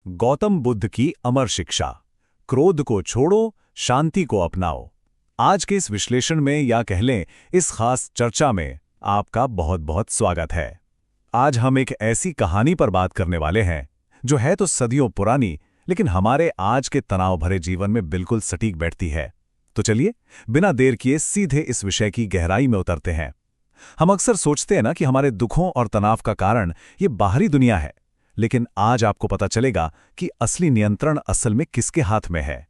गौतम बुद्ध की अमर शिक्षा, क्रोध को छोड़ो, शांति को अपनाओ। आज के इस विश्लेषण में या कह लें इस खास चर्चा में आपका बहुत बहुत स्वागत है। आज हम एक ऐसी कहानी पर बात करने वाले हैं जो है तो सदियों पुरानी, लेकिन हमारे आज के तनाव भरे जीवन में बिल्कुल सटीक बैठती है। तो चलिए बिना देर किए सीधे इस विषय की गहराई में उतरते हैं। हम अक्सर सोचते हैं ना कि हमारे दुखों और तनाव का कारण ये बाहरी दुनिया है, लेकिन आज आपको पता चलेगा कि असली नियंत्रण असल में किसके हाथ में है।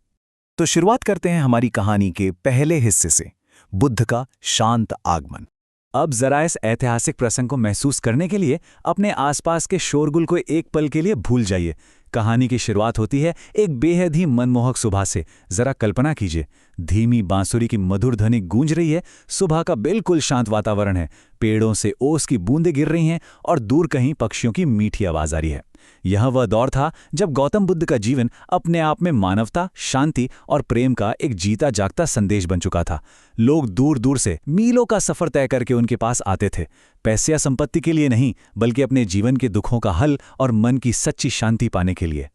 तो शुरुआत करते हैं हमारी कहानी के पहले हिस्से से, बुद्ध का शांत आगमन। अब जरा इस ऐतिहासिक प्रसंग को महसूस करने के लिए अपने आसपास के शोरगुल को एक पल के लिए भूल जाइए। कहानी की शुरुआत होती है एक बेहद ही मनमोहक सुबह से। जरा कल्पना कीजिए, धीमी बांसुरी की मधुर ध्वनि गूंज रही है, सुबह का बिल्कुल शांत वातावरण है, पेड़ों से ओस की बूंदें गिर रही हैं और दूर कहीं पक्षियों की मीठी आवाज आ रही है। यह वह दौर था जब गौतम बुद्ध का जीवन अपने आप में मानवता, शांति और प्रेम का एक जीता जागता संदेश बन चुका था। लोग दूर दूर से मीलों का सफर तय करके उनके पास आते थे, पैसे या संपत्ति के लिए नहीं, बल्कि अपने जीवन के दुखों का हल और मन की सच्ची शांति पाने के लिए।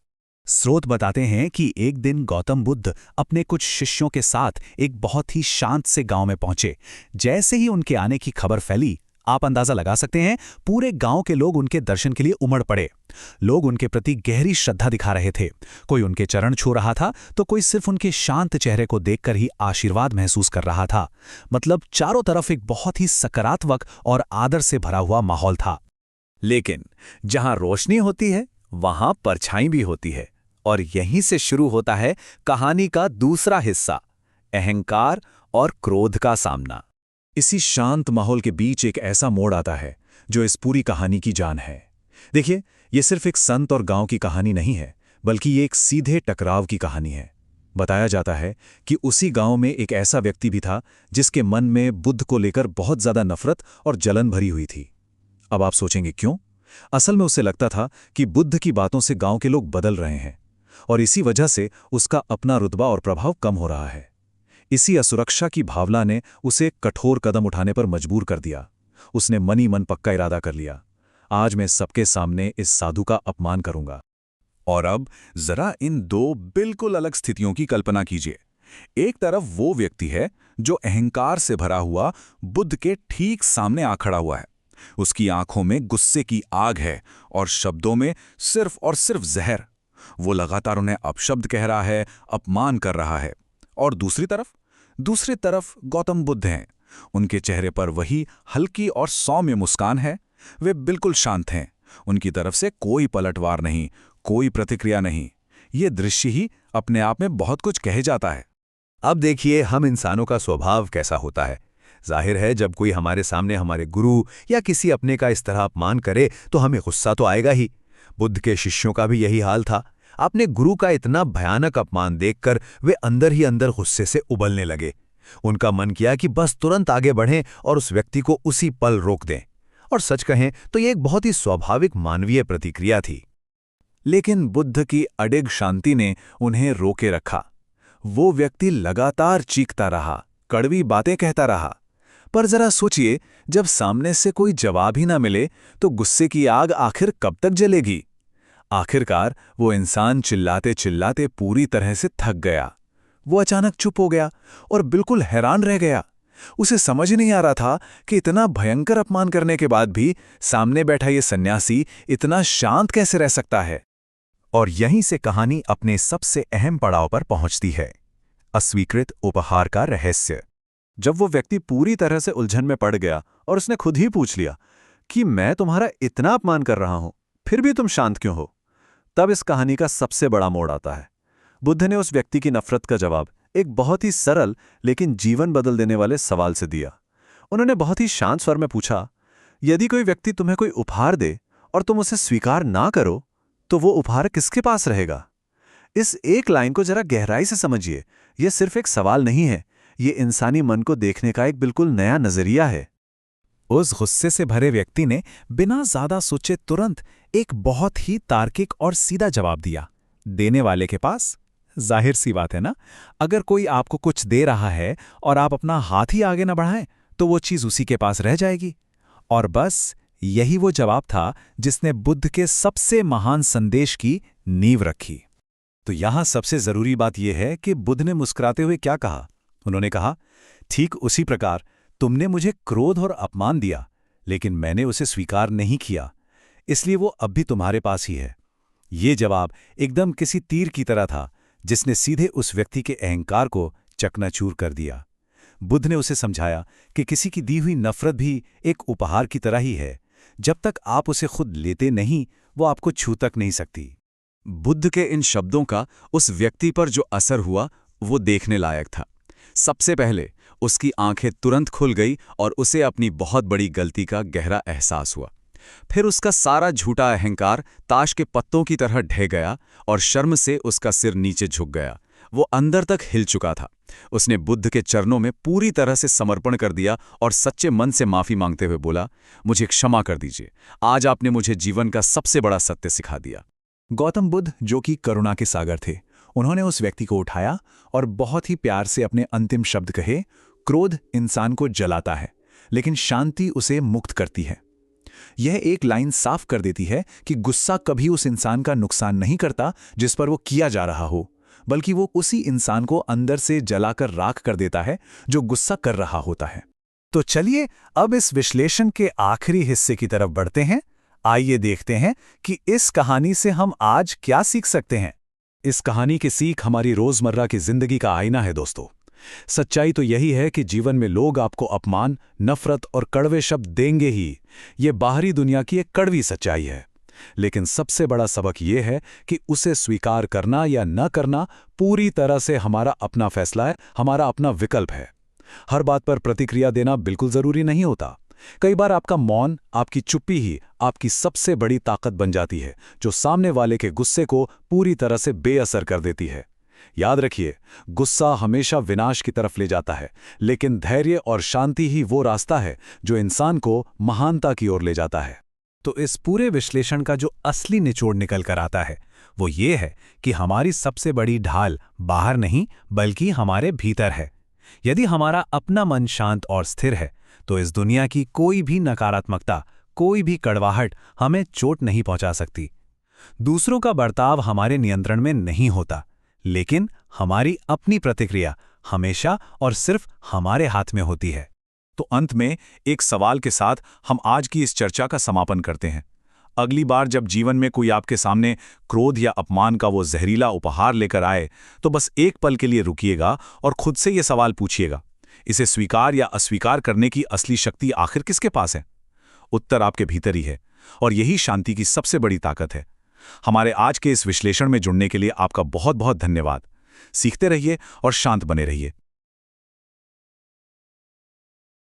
स्रोत बताते हैं कि एक दिन गौतम बुद्ध अपने कुछ शिष्यों के साथ एक बहुत ही शांत से गांव में पहुंचे। जैसे ही उनके आने की खबर फैली, आप अंदाजा लगा सकते हैं, पूरे गांव के लोग उनके दर्शन के लिए उमड़ पड़े। लोग उनके प्रति गहरी श्रद्धा दिखा रहे थे। कोई उनके चरण छू रहा था तो कोई सिर्फ उनके शांत चेहरे को देखकर ही आशीर्वाद महसूस कर रहा था। मतलब चारों तरफ एक बहुत ही सकारात्मक और आदर से भरा हुआ माहौल था। लेकिन जहां रोशनी होती है वहां परछाई भी होती है, और यहीं से शुरू होता है कहानी का दूसरा हिस्सा, अहंकार और क्रोध का सामना। इसी शांत माहौल के बीच एक ऐसा मोड़ आता है जो इस पूरी कहानी की जान है। देखिए, ये सिर्फ एक संत और गांव की कहानी नहीं है, बल्कि ये एक सीधे टकराव की कहानी है। बताया जाता है कि उसी गांव में एक ऐसा व्यक्ति भी था जिसके मन में बुद्ध को लेकर बहुत ज्यादा नफरत और जलन भरी हुई थी। अब आप सोचेंगे क्यों? असल में उसे लगता था कि बुद्ध की बातों से गांव के लोग बदल रहे हैं और इसी वजह से उसका अपना रुतबा और प्रभाव कम हो रहा है। इसी असुरक्षा की भावना ने उसे कठोर कदम उठाने पर मजबूर कर दिया। उसने मन ही मन पक्का इरादा कर लिया, आज मैं सबके सामने इस साधु का अपमान करूंगा। और अब जरा इन दो बिल्कुल अलग स्थितियों की कल्पना कीजिए। एक तरफ वो व्यक्ति है जो अहंकार से भरा हुआ बुद्ध के ठीक सामने आ खड़ा हुआ है। उसकी आंखों में गुस्से की आग है और शब्दों में सिर्फ और सिर्फ जहर। वो लगातार उन्हें अपशब्द कह रहा है, अपमान कर रहा है। और दूसरी तरफ गौतम बुद्ध हैं। उनके चेहरे पर वही हल्की और सौम्य मुस्कान है। वे बिल्कुल शांत हैं। उनकी तरफ से कोई पलटवार नहीं, कोई प्रतिक्रिया नहीं। ये दृश्य ही अपने आप में बहुत कुछ कह जाता है। अब देखिए हम इंसानों का स्वभाव कैसा होता है। जाहिर है, जब कोई हमारे सामने हमारे गुरु या किसी अपने का इस तरह अपमान करे तो हमें गुस्सा तो आएगा ही। बुद्ध के शिष्यों का भी यही हाल था। अपने गुरु का इतना भयानक अपमान देखकर वे अंदर ही अंदर गुस्से से उबलने लगे। उनका मन किया कि बस तुरंत आगे बढ़ें और उस व्यक्ति को उसी पल रोक दें। और सच कहें तो यह एक बहुत ही स्वाभाविक मानवीय प्रतिक्रिया थी। लेकिन बुद्ध की अडिग शांति ने उन्हें रोके रखा। वो व्यक्ति लगातार चीखता रहा, कड़वी बातें कहता रहा। पर जरा सोचिए, जब सामने से कोई जवाब ही ना मिले तो गुस्से की आग आखिर कब तक जलेगी? आखिरकार वो इंसान चिल्लाते चिल्लाते पूरी तरह से थक गया। वो अचानक चुप हो गया और बिल्कुल हैरान रह गया। उसे समझ नहीं आ रहा था कि इतना भयंकर अपमान करने के बाद भी सामने बैठा ये सन्यासी इतना शांत कैसे रह सकता है। और यहीं से कहानी अपने सबसे अहम पड़ाव पर पहुंचती है, अस्वीकृत उपहार का रहस्य। जब वो व्यक्ति पूरी तरह से उलझन में पड़ गया और उसने खुद ही पूछ लिया कि मैं तुम्हारा इतना अपमान कर रहा हूं, फिर भी तुम शांत क्यों हो, तब इस कहानी का सबसे बड़ा मोड़ आता है। बुद्ध ने उस व्यक्ति की नफरत का जवाब एक बहुत ही सरल लेकिन जीवन बदल देने वाले सवाल से दिया। उन्होंने बहुत ही शांत स्वर में पूछा, यदि कोई व्यक्ति तुम्हें कोई उपहार दे और तुम उसे स्वीकार ना करो तो वो उपहार किसके पास रहेगा? इस एक लाइन को जरा गहराई से समझिए। यह सिर्फ एक सवाल नहीं है, ये इंसानी मन को देखने का एक बिल्कुल नया नजरिया है। उस गुस्से से भरे व्यक्ति ने बिना ज्यादा सोचे तुरंत एक बहुत ही तार्किक और सीधा जवाब दिया। देने वाले के पास? जाहिर सी बात है ना, अगर कोई आपको कुछ दे रहा है और आप अपना हाथ ही आगे न बढ़ाएं तो वो चीज उसी के पास रह जाएगी। और बस यही वो जवाब था जिसने बुद्ध के सबसे महान संदेश की नींव रखी। तो यहां सबसे जरूरी बात यह है कि बुद्ध ने मुस्कुराते हुए क्या कहा। उन्होंने कहा, ठीक उसी प्रकार तुमने मुझे क्रोध और अपमान दिया, लेकिन मैंने उसे स्वीकार नहीं किया, इसलिए वो अब भी तुम्हारे पास ही है। ये जवाब एकदम किसी तीर की तरह था, जिसने सीधे उस व्यक्ति के अहंकार को चकनाचूर कर दिया। बुद्ध ने उसे समझाया कि किसी की दी हुई नफरत भी एक उपहार की तरह ही है। जब तक आप उसे खुद लेते नहीं, वो आपको छू तक नहीं सकती। बुद्ध के इन शब्दों का उस व्यक्ति पर जो असर हुआ वो देखने लायक था। सबसे पहले उसकी आंखें तुरंत खुल गई और उसे अपनी बहुत बड़ी गलती का गहरा एहसास हुआ। फिर उसका सारा झूठा अहंकार ताश के पत्तों की तरह ढह गया और शर्म से उसका सिर नीचे झुक गया। वो अंदर तक हिल चुका था। उसने बुद्ध के चरणों में पूरी तरह से समर्पण कर दिया और सच्चे मन से माफी मांगते हुए बोला, मुझे क्षमा कर दीजिए, आज आपने मुझे जीवन का सबसे बड़ा सत्य सिखा दिया। गौतम बुद्ध, जो कि करुणा के सागर थे, उन्होंने उस व्यक्ति को उठाया और बहुत ही प्यार से अपने अंतिम शब्द कहे, क्रोध इंसान को जलाता है, लेकिन शांति उसे मुक्त करती है। यह एक लाइन साफ कर देती है कि गुस्सा कभी उस इंसान का नुकसान नहीं करता जिस पर वो किया जा रहा हो, बल्कि वो उसी इंसान को अंदर से जलाकर राख कर देता है जो गुस्सा कर रहा होता है। तो चलिए अब इस विश्लेषण के आखिरी हिस्से की तरफ बढ़ते हैं। आइए देखते हैं कि इस कहानी से हम आज क्या सीख सकते हैं। इस कहानी की सीख हमारी रोजमर्रा की जिंदगी का आईना है दोस्तों। सच्चाई तो यही है कि जीवन में लोग आपको अपमान, नफरत और कड़वे शब्द देंगे ही। ये बाहरी दुनिया की एक कड़वी सच्चाई है। लेकिन सबसे बड़ा सबक यह है कि उसे स्वीकार करना या न करना पूरी तरह से हमारा अपना फैसला है, हमारा अपना विकल्प है। हर बात पर प्रतिक्रिया देना बिल्कुल जरूरी नहीं होता। कई बार आपका मौन, आपकी चुप्पी ही आपकी सबसे बड़ी ताकत बन जाती है, जो सामने वाले के गुस्से को पूरी तरह से बेअसर कर देती है। याद रखिए, गुस्सा हमेशा विनाश की तरफ ले जाता है, लेकिन धैर्य और शांति ही वो रास्ता है जो इंसान को महानता की ओर ले जाता है। तो इस पूरे विश्लेषण का जो असली निचोड़ निकल कर आता है वो ये है कि हमारी सबसे बड़ी ढाल बाहर नहीं बल्कि हमारे भीतर है। यदि हमारा अपना मन शांत और स्थिर है तो इस दुनिया की कोई भी नकारात्मकता, कोई भी कड़वाहट हमें चोट नहीं पहुंचा सकती। दूसरों का बर्ताव हमारे नियंत्रण में नहीं होता, लेकिन हमारी अपनी प्रतिक्रिया हमेशा और सिर्फ हमारे हाथ में होती है। तो अंत में एक सवाल के साथ हम आज की इस चर्चा का समापन करते हैं। अगली बार जब जीवन में कोई आपके सामने क्रोध या अपमान का वो जहरीला उपहार लेकर आए, तो बस एक पल के लिए रुकिएगा और खुद से ये सवाल पूछिएगा, इसे स्वीकार या अस्वीकार करने की असली शक्ति आखिर किसके पास है? उत्तर आपके भीतर ही है, और यही शांति की सबसे बड़ी ताकत है। हमारे आज के इस विश्लेषण में जुड़ने के लिए आपका बहुत बहुत धन्यवाद। सीखते रहिए और शांत बने रहिए।